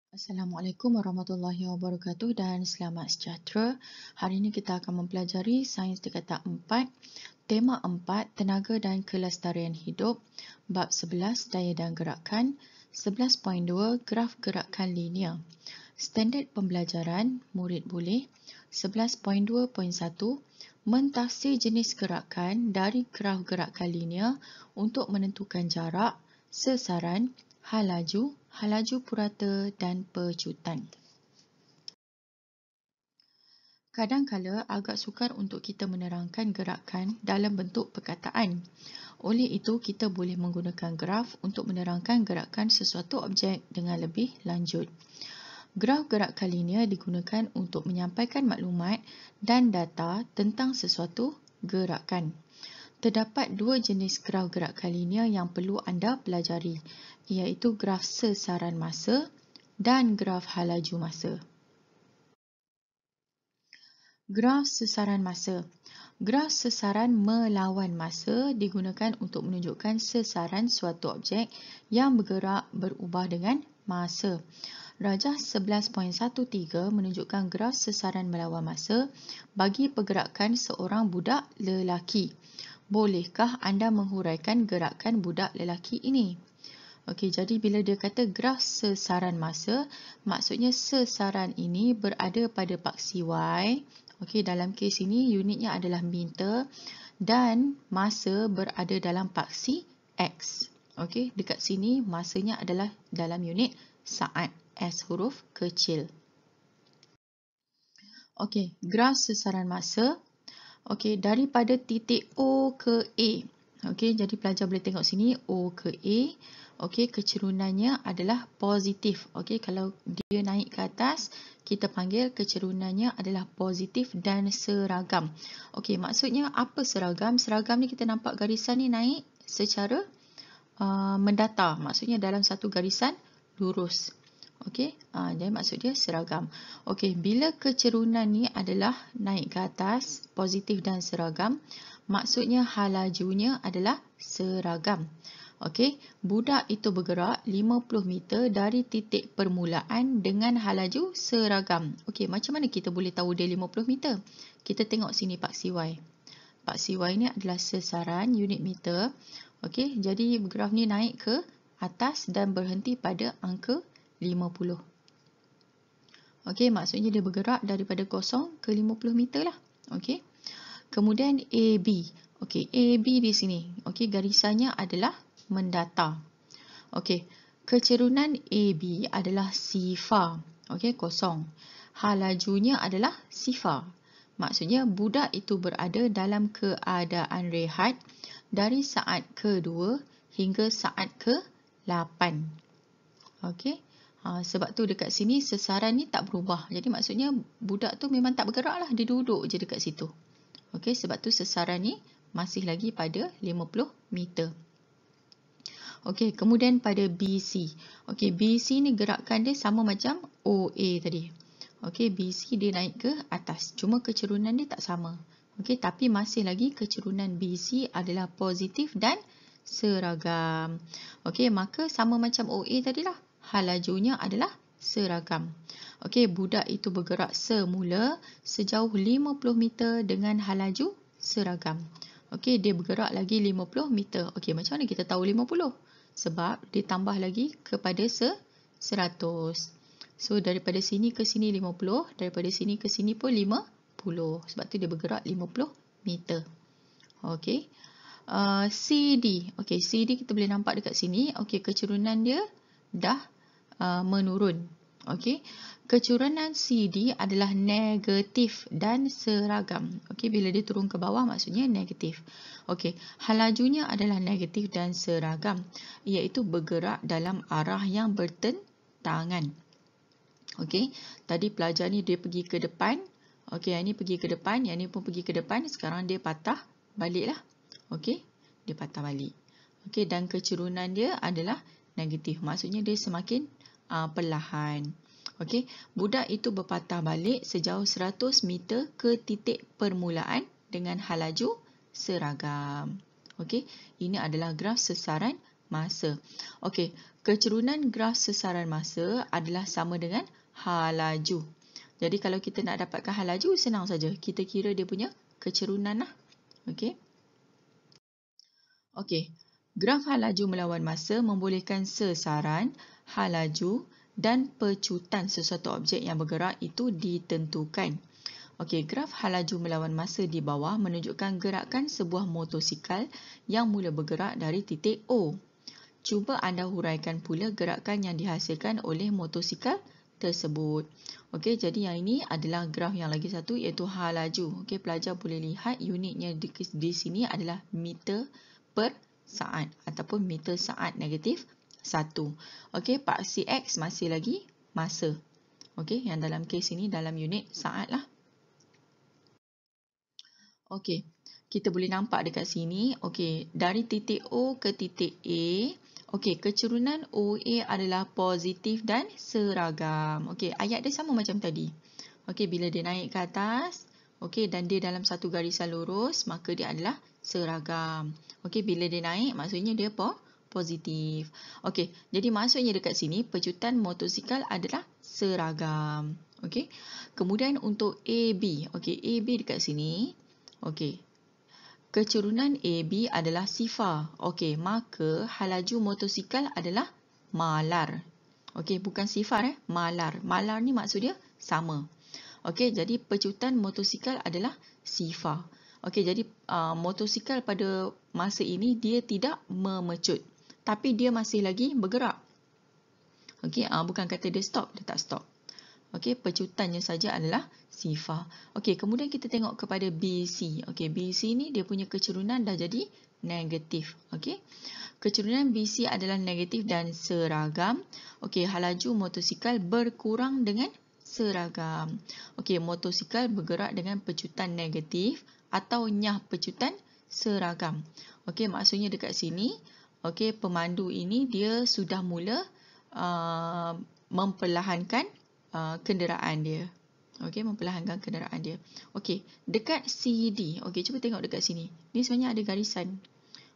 Assalamualaikum warahmatullahi wabarakatuh dan selamat sejahtera. Hari ini kita akan mempelajari sains tingkatan 4, tema 4, tenaga dan kelestarian hidup, bab 11, daya dan gerakan, 11.2, graf gerakan linear. Standard pembelajaran, murid boleh. 11.2.1, mentafsir jenis gerakan dari graf gerakan linear untuk menentukan jarak, sesaran, hal laju purata dan pecutan. Kadang-kala agak sukar untuk kita menerangkan gerakan dalam bentuk perkataan. Oleh itu, kita boleh menggunakan graf untuk menerangkan gerakan sesuatu objek dengan lebih lanjut. Graf gerakan linear digunakan untuk menyampaikan maklumat dan data tentang sesuatu gerakan. Terdapat dua jenis graf gerakan linear yang perlu anda pelajari, iaitu graf sesaran masa dan graf hal laju masa. Graf sesaran masa. Graf sesaran melawan masa digunakan untuk menunjukkan sesaran suatu objek yang bergerak berubah dengan masa. Rajah 11.13 menunjukkan graf sesaran melawan masa bagi pergerakan seorang budak lelaki. Bolehkah anda menghuraikan gerakan budak lelaki ini? Okey, jadi bila dia kata graf sesaran masa, maksudnya sesaran ini berada pada paksi Y. Okey, dalam kes ini unitnya adalah meter dan masa berada dalam paksi X. Okey, dekat sini masanya adalah dalam unit saat, S huruf kecil. Okey, graf sesaran masa. Okey, daripada titik O ke A. Okey, jadi pelajar boleh tengok sini O ke A. Okey, kecerunannya adalah positif. Okey, kalau dia naik ke atas, kita panggil kecerunannya adalah positif dan seragam. Okey, maksudnya apa seragam? Seragam ni kita nampak garisan ni naik secara mendatar. Maksudnya dalam satu garisan lurus. Okey, jadi maksud dia seragam. Okey, bila kecerunan ni adalah naik ke atas, positif dan seragam, maksudnya hal lajunya adalah seragam. Okey, budak itu bergerak 50 meter dari titik permulaan dengan hal laju seragam. Okey, macam mana kita boleh tahu dia 50 meter? Kita tengok sini paksi Y. Paksi Y ni adalah sesaran unit meter. Okey, jadi graf ni naik ke atas dan berhenti pada angka 50. Okey, maksudnya dia bergerak daripada 0 ke 50 meter lah. Okey. Kemudian AB. Okey, AB di sini. Okey, garisannya adalah mendatar. Okey, kecerunan AB adalah sifar. Okey, kosong. Hal lajunya adalah sifar. Maksudnya budak itu berada dalam keadaan rehat dari saat kedua hingga saat ke-8. Okey. Sebab tu dekat sini sesaran ni tak berubah. Jadi maksudnya budak tu memang tak bergerak lah. Dia duduk je dekat situ. Okey, sebab tu sesaran ni masih lagi pada 50 meter. Okey, kemudian pada BC. Okey, BC ni gerakan dia sama macam OA tadi. Okey, BC dia naik ke atas. Cuma kecerunan dia tak sama. Okey, tapi masih lagi kecerunan BC adalah positif dan seragam. Okey, maka sama macam OA tadilah. Hal lajunya adalah seragam. Okey, budak itu bergerak semula sejauh 50 meter dengan hal laju seragam. Okey, dia bergerak lagi 50 meter. Okey, macam mana kita tahu 50? Sebab dia tambah lagi kepada 100. So, daripada sini ke sini 50, daripada sini ke sini pun 50. Sebab tu dia bergerak 50 meter. Okey. CD. Okey, CD kita boleh nampak dekat sini. Okey, kecerunan dia dah menurun. Okey, kecerunan CD adalah negatif dan seragam. Okey, bila dia turun ke bawah maksudnya negatif. Okey, hal lajunya adalah negatif dan seragam, iaitu bergerak dalam arah yang bertentangan. Okey, tadi pelajar ni dia pergi ke depan. Okey, yang ni pergi ke depan, yang ni pun pergi ke depan. Sekarang dia patah baliklah. Okey, dia patah balik. Okey, dan kecerunan dia adalah negatif. Maksudnya dia semakin perlahan. Okey, budak itu berpatah balik sejauh 100 meter ke titik permulaan dengan hal laju seragam. Okey, ini adalah graf sesaran masa. Okey, kecerunan graf sesaran masa adalah sama dengan H laju. Jadi kalau kita nak dapatkan H laju, senang saja. Kita kira dia punya kecerunan lah. Okey. Okey, graf H laju melawan masa membolehkan sesaran, H laju dan pecutan sesuatu objek yang bergerak itu ditentukan. Okey, graf H laju melawan masa di bawah menunjukkan gerakan sebuah motosikal yang mula bergerak dari titik O. Cuba anda huraikan pula gerakan yang dihasilkan oleh motosikal tersebut. Okey, jadi yang ini adalah graf yang lagi satu iaitu H laju. Okey, pelajar boleh lihat unitnya di sini adalah meter per saat ataupun meter saat negatif 1. Okey, paksi X masih lagi masa. Okey, yang dalam kes ini dalam unit saat lah. Okey, kita boleh nampak dekat sini. Okey, dari titik O ke titik A. Okey, kecerunan OA adalah positif dan seragam. Okey, ayat dia sama macam tadi. Okey, bila dia naik ke atas, okey, dan dia dalam satu garisan lurus, maka dia adalah seragam. Okey, bila dia naik, maksudnya dia positif. Okey, jadi maksudnya dekat sini, pecutan motosikal adalah seragam. Okey, kemudian untuk AB. Okey, AB dekat sini. Okey, kecerunan AB adalah sifar. Okey, maka H laju motosikal adalah malar. Okey, bukan sifar malar. Malar ni maksud dia sama. Okey, jadi pecutan motosikal adalah sifar. Okey, jadi motosikal pada masa ini dia tidak memecut, tapi dia masih lagi bergerak. Okey, bukan kata dia stop, dia tak stop. Okey, pecutannya saja adalah sifar. Okey, kemudian kita tengok kepada BC. Okey, BC ni dia punya kecerunan dah jadi negatif. Okey, kecerunan BC adalah negatif dan seragam. Okey, H laju motosikal berkurang dengan seragam. Okey, motosikal bergerak dengan pecutan negatif atau nyah pecutan seragam. Okey, maksudnya dekat sini, okey, pemandu ini dia sudah mula memperlahankan kenderaan dia. Okey, memperlahankan kenderaan dia. Okey, dekat CD. Okey, cuba tengok dekat sini. Ni sebenarnya ada garisan.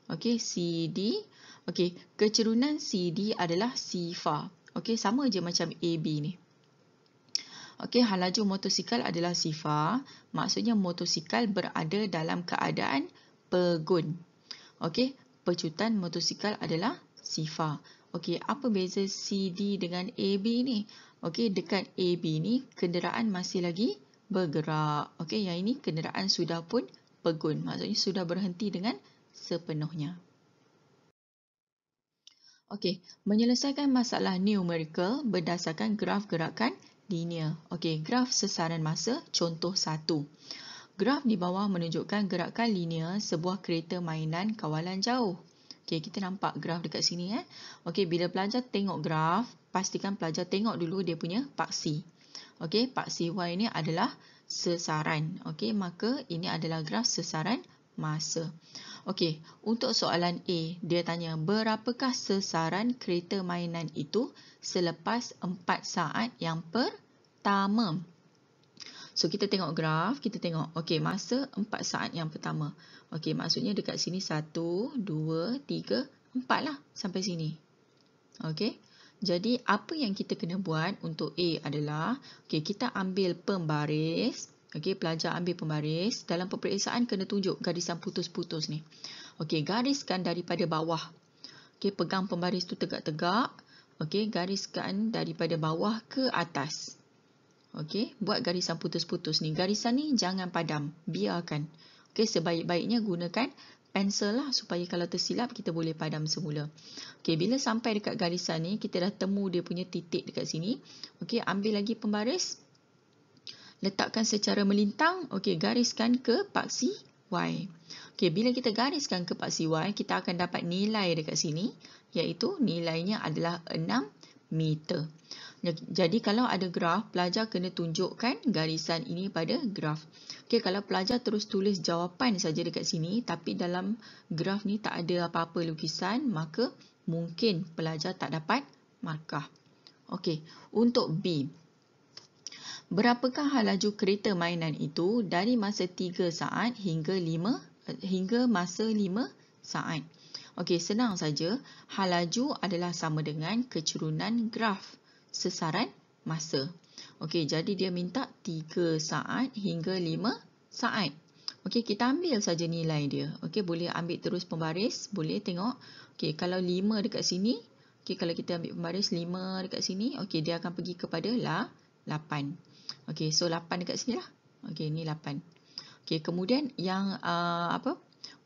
Okey, CD. Okey, kecerunan CD adalah sifar. Okey, sama je macam AB ni. Okey, H laju motosikal adalah sifar. Maksudnya motosikal berada dalam keadaan pegun. Okey, pecutan motosikal adalah sifar. Okey, apa beza CD dengan AB ni? Okey, dekat AB ni kenderaan masih lagi bergerak. Okey, yang ini kenderaan sudah pun pegun. Maksudnya sudah berhenti dengan sepenuhnya. Okey, menyelesaikan masalah numerical berdasarkan graf gerakan linear. Okey, graf sesaran masa contoh 1. Graf di bawah menunjukkan gerakan linear sebuah kereta mainan kawalan jauh. Okey, kita nampak graf dekat sini. Okey, bila pelajar tengok graf, pastikan pelajar tengok dulu dia punya paksi. Okey, paksi Y ni adalah sesaran. Okey, maka ini adalah graf sesaran masa. Okey, untuk soalan A, dia tanya berapakah sesaran kereta mainan itu selepas 4 saat yang pertama. So, kita tengok graf, kita tengok, okey, masa 4 saat yang pertama. Okey, maksudnya dekat sini 1, 2, 3, 4 lah sampai sini. Okey, jadi apa yang kita kena buat untuk A adalah, okey, kita ambil pembaris. Okey, pelajar ambil pembaris. Dalam peperiksaan kena tunjuk garisan putus-putus ni. Okey, gariskan daripada bawah. Okey, pegang pembaris tu tegak-tegak. Okey, gariskan daripada bawah ke atas. Okey, buat garisan putus-putus ni. Garisan ni jangan padam, biarkan. Okey, sebaik-baiknya gunakan pensel lah supaya kalau tersilap kita boleh padam semula. Okey, bila sampai dekat garisan ni, kita dah temu dia punya titik dekat sini. Okey, ambil lagi pembaris. Letakkan secara melintang. Okey, gariskan ke paksi Y. Okey, bila kita gariskan ke paksi Y, kita akan dapat nilai dekat sini, iaitu nilainya adalah 6 meter. Jadi kalau ada graf, pelajar kena tunjukkan garisan ini pada graf. Okey, kalau pelajar terus tulis jawapan saja dekat sini, tapi dalam graf ni tak ada apa-apa lukisan, maka mungkin pelajar tak dapat markah. Okey, untuk B. Berapakah H laju kereta mainan itu dari masa 3 saat hingga masa 5 saat? Okey, senang saja. Halaju adalah sama dengan kecerunan graf sesaran masa. Okey, jadi dia minta 3 saat hingga 5 saat. Okey, kita ambil saja nilai dia. Okey, boleh ambil terus pembaris, boleh tengok. Okey, kalau 5 dekat sini, okey, kalau kita ambil pembaris 5 dekat sini, okey, dia akan pergi kepada 8. Okey, so 8 dekat sini lah. Okey, ni 8. Okey, kemudian yang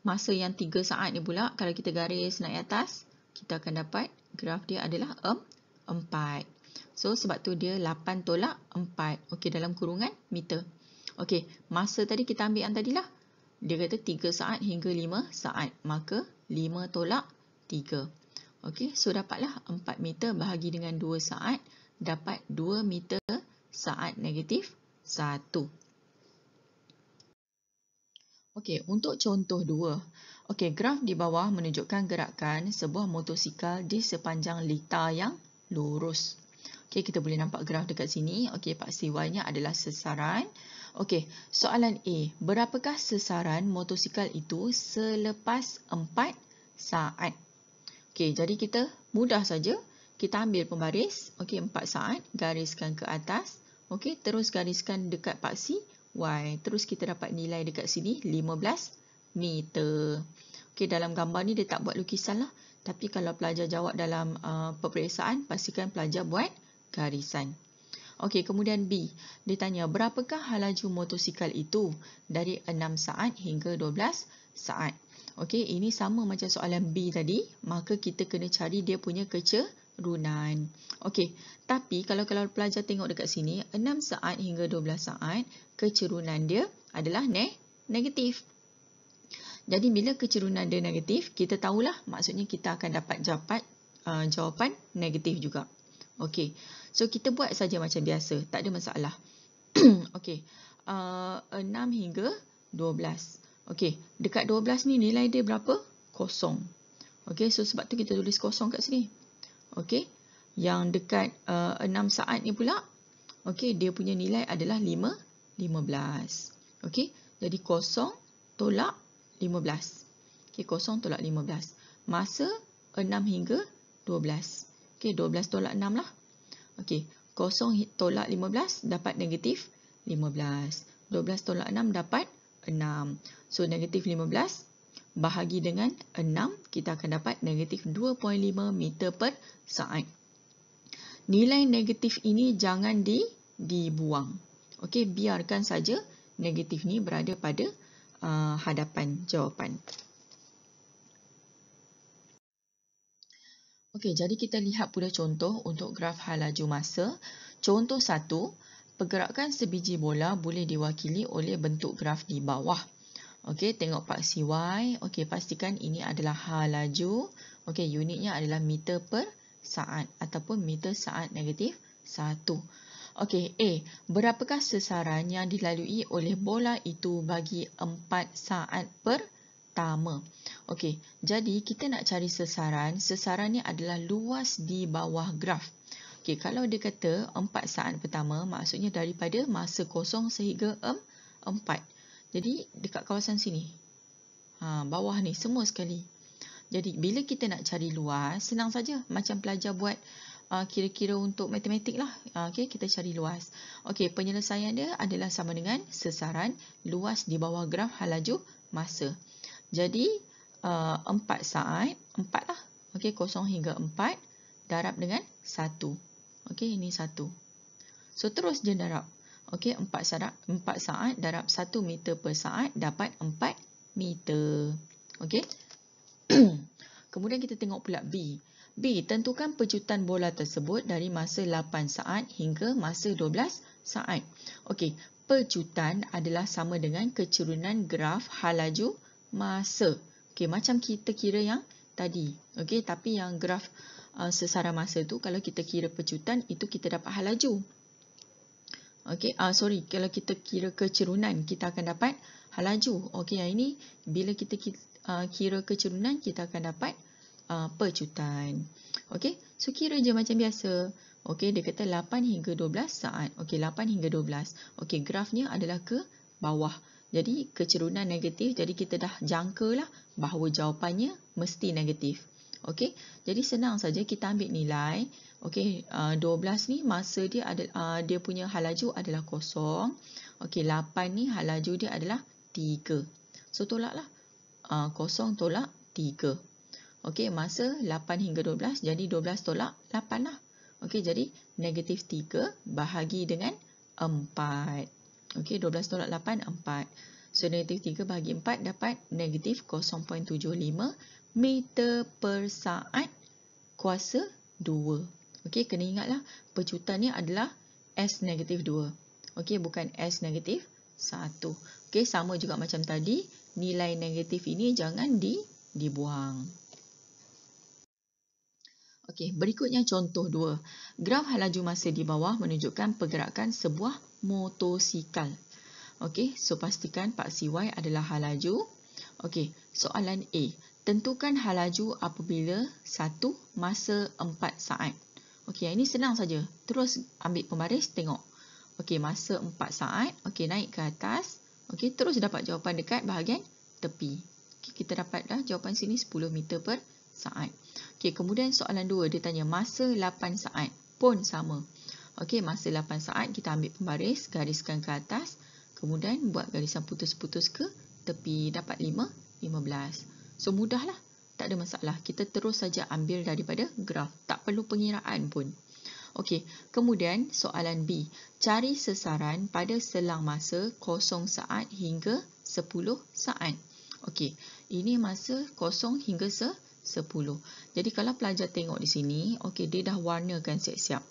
masa yang 3 saat ni pula, kalau kita garis naik atas, kita akan dapat graf dia adalah 4. So, sebab tu dia 8 tolak 4. Okey, dalam kurungan meter. Okey, masa tadi kita ambil yang tadilah. Dia kata 3 saat hingga 5 saat. Maka 5 tolak 3. Okey, so dapatlah 4 meter bahagi dengan 2 saat. Dapat 2 meter saat negatif 1. Okey, untuk contoh 2. Okey, graf di bawah menunjukkan gerakan sebuah motosikal di sepanjang litar yang lurus. Okey, kita boleh nampak graf dekat sini. Okey, paksi Y-nya adalah sesaran. Okey, soalan A. Berapakah sesaran motosikal itu selepas 4 saat? Okey, jadi kita mudah saja. Kita ambil pembaris. Okey, 4 saat. Gariskan ke atas. Okey, terus gariskan dekat paksi Y. Terus kita dapat nilai dekat sini 15 meter. Okey, dalam gambar ni dia tak buat lukisan lah. Tapi kalau pelajar jawab dalam peperiksaan, pastikan pelajar buat garisan. Okey, kemudian B. Dia tanya, berapakah halaju motosikal itu dari 6 saat hingga 12 saat? Okey, ini sama macam soalan B tadi. Maka kita kena cari dia punya kecerunan. Okey, tapi kalau pelajar tengok dekat sini, 6 saat hingga 12 saat, kecerunan dia adalah negatif. Jadi, bila kecerunan dia negatif, kita tahulah maksudnya kita akan dapat jawapan negatif juga. Okey, so kita buat saja macam biasa, tak ada masalah. Okey, 6 hingga 12. Okey, dekat 12 ni nilai dia berapa? Kosong. Okey, so sebab tu kita tulis kosong kat sini. Okey, yang dekat 6 saat ni pula, okey, dia punya nilai adalah 15. Okey, jadi kosong tolak 15. Okey, kosong tolak 15. Masa 6 hingga 12. Okey, 12 tolak 6 lah. Okey, kosong tolak 15 dapat negatif 15. 12 tolak 6 dapat 6. So, negatif 15 bahagi dengan 6, kita akan dapat negatif 2.5 meter per saat. Nilai negatif ini jangan dibuang. Okey, biarkan saja negatif ni berada pada hadapan jawapan. Okey, jadi kita lihat pula contoh untuk graf halaju masa. Contoh 1, pergerakan sebiji bola boleh diwakili oleh bentuk graf di bawah. Okey, tengok paksi Y. Okey, pastikan ini adalah halaju. Okey, unitnya adalah meter per saat ataupun meter saat negatif 1. Okey, A. Berapakah sesaran yang dilalui oleh bola itu bagi 4 saat pertama? Okey, jadi kita nak cari sesaran. Sesaran ni adalah luas di bawah graf. Okey, kalau dia kata 4 saat pertama, maksudnya daripada masa kosong sehingga 4. Jadi, dekat kawasan sini. Bawah ni, semua sekali. Jadi, bila kita nak cari luas, senang saja. Macam pelajar buat kira-kira untuk matematik lah. Okey, kita cari luas. Okey, penyelesaian dia adalah sama dengan sesaran luas di bawah graf halaju masa. Jadi, 4 saat, 4 lah. Okey, 0 hingga 4 darab dengan 1. Okey, ini 1. So, terus je darab. Okey, 4 saat darab 1 meter per saat dapat 4 meter. Okey. Kemudian kita tengok pula B. B, tentukan pecutan bola tersebut dari masa 8 saat hingga masa 12 saat. Okey, pecutan adalah sama dengan kecerunan graf halaju masa. Okey, macam kita kira yang tadi. Okey, tapi yang graf sesaran masa tu, kalau kita kira pecutan, itu kita dapat halaju. Okey, kalau kita kira kecerunan, kita akan dapat halaju. Okey, yang ini bila kita kira kecerunan, kita akan dapat pecutan. Okey, so kira je macam biasa. Okey, dia kata 8 hingga 12 saat. Okey, 8 hingga 12. Okey, grafnya adalah ke bawah. Jadi kecerunan negatif, jadi kita dah jangkalah bahawa jawapannya mesti negatif. Okey, jadi senang saja kita ambil nilai. Okey, 12 ni masa dia ada dia punya halaju adalah kosong. Okey, 8 ni halaju dia adalah 3. So tolaklah. Kosong tolak 3. Okey, masa 8 hingga 12, jadi 12 tolak 8 lah. Okey, jadi negatif 3 bahagi dengan 4. Okey, 12 tolak 8, 4. So, negatif 3 bahagi 4 dapat negatif 0.75 meter per saat kuasa 2. Okey, kena ingatlah pecutan ni adalah S negatif 2. Okey, bukan S negatif 1. Okey, sama juga macam tadi, nilai negatif ini jangan dibuang. Okey, berikutnya contoh 2. Graf halaju masa di bawah menunjukkan pergerakan sebuah motosikal. Okey, so pastikan paksi Y adalah halaju. Okey, soalan A. Tentukan halaju apabila 1 masa 4 saat. Okey, ini senang saja. Terus ambil pembaris, tengok. Okey, masa 4 saat. Okey, naik ke atas. Okey, terus dapat jawapan dekat bahagian tepi. Okey, kita dapat dah jawapan sini 10 meter per saat. Okey, kemudian soalan 2 dia tanya masa 8 saat pun sama. Okey, masa 8 saat kita ambil pembaris, gariskan ke atas, kemudian buat garisan putus-putus ke tepi, dapat 5, 15. So mudahlah, tak ada masalah. Kita terus saja ambil daripada graf, tak perlu pengiraan pun. Okey, kemudian soalan B. Cari sesaran pada selang masa 0 saat hingga 10 saat. Okey, ini masa 0 hingga 10. Jadi kalau pelajar tengok di sini, okey, dia dah warnakan siap-siap.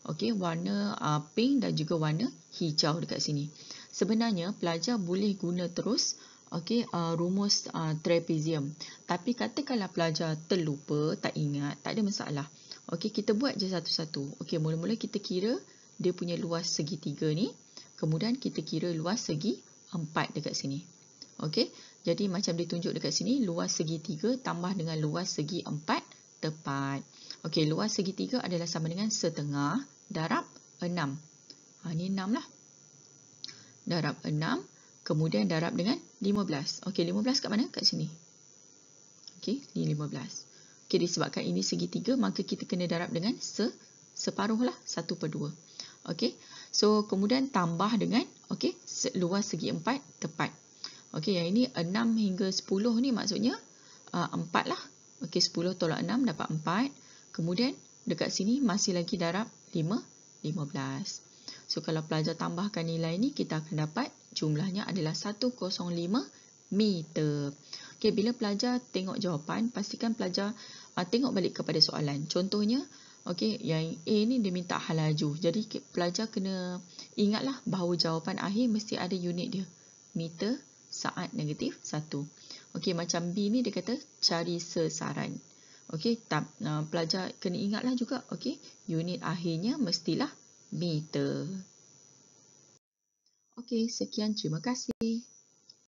Okey, warna pink dan juga warna hijau dekat sini. Sebenarnya pelajar boleh guna terus okey, rumus trapezium. Tapi katakanlah pelajar terlupa, tak ingat, tak ada masalah. Okey, kita buat je satu-satu. Okey, mula-mula kita kira dia punya luas segitiga ni. Kemudian kita kira luas segi 4 dekat sini. Okey, jadi macam ditunjuk dekat sini, luas segitiga tambah dengan luas segi 4 tepat. Okey, luas segitiga adalah sama dengan setengah darab 6. Ini 6 lah. Darab 6, kemudian darab dengan 15. Okey, 15 kat mana? Kat sini. Okey, ni 15. Okey, disebabkan ini segitiga, maka kita kena darab dengan separuh lah, 1/2. Okey, so kemudian tambah dengan okey, luas segi 4 tepat. Okey, yang ini 6 hingga 10 ni maksudnya 4 lah. Okey, 10 tolak 6 dapat 4. Kemudian dekat sini masih lagi darab 5, 15. So kalau pelajar tambahkan nilai ni, kita akan dapat jumlahnya adalah 105 meter. Okey, bila pelajar tengok jawapan, pastikan pelajar tengok balik kepada soalan. Contohnya, okey, yang A ni dia minta halaju. Jadi pelajar kena ingatlah bahawa jawapan akhir mesti ada unit dia. Meter saat negatif 1. Okey, macam B ni dia kata cari sesaran. Okey, pelajar kena ingatlah juga, okey, unit akhirnya mestilah meter. Okey, sekian, terima kasih.